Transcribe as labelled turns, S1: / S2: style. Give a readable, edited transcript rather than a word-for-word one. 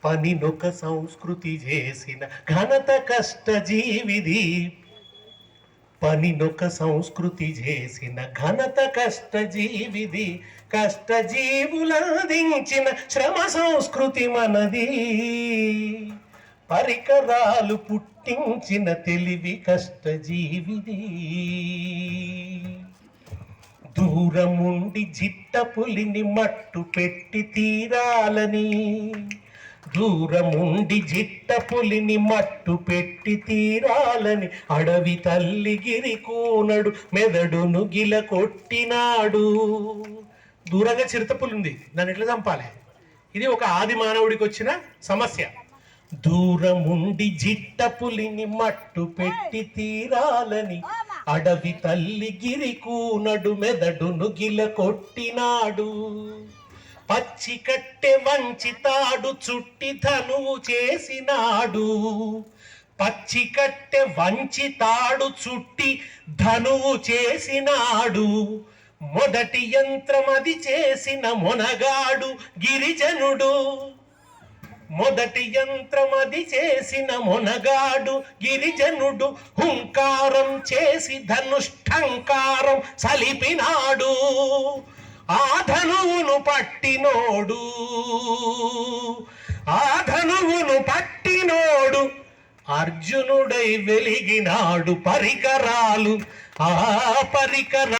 S1: పనినొక సంస్కృతి చేసిన ఘనత కష్టజీవిది. పనినొక సంస్కృతి చేసిన ఘనత కష్టజీవిది. కష్టజీవులందించిన శ్రమ సంస్కృతి మనది. పరికరాలు పుట్టించిన తెలివి కష్టజీవిది. దూరముండి జిట్ట పులిని మట్టు పెట్టి తీరాలని, దూరముండి జిట్ట పులిని మట్టు పెట్టి తీరాలని అడవి తల్లి గిరి కూనడు మెదడును గిల కొట్టినాడు. దూరంగా చిరుతపులి ఉంది, దాన్ని ఎట్లా చంపాలి? ఇది ఒక ఆది మానవుడికి వచ్చిన సమస్య. దూరముండి జిట్ట పులిని మట్టు పెట్టి తీరాలని అడవి తల్లి గిరి కూనడు మెదడును గిల కొట్టినాడు. పచ్చి కట్టె వంచి తాడు చుట్టి ధనువు చేసినాడు. పచ్చి కట్టె వంచి తాడు చుట్టి ధనువు చేసినాడు. మొదటి యంత్రమది చేసిన మొనగాడు గిరిజనుడు. మొదటి యంత్రమది చేసిన మొనగాడు గిరిజనుడు. హుంకారం చేసి ధనుష్టంకారం సలిపినాడు. ఆ ధనువును పట్టినోడు, ఆ ధనువును పట్టినోడు అర్జునుడై వెలిగినాడు. పరికరాలు, ఆ పరికరాలు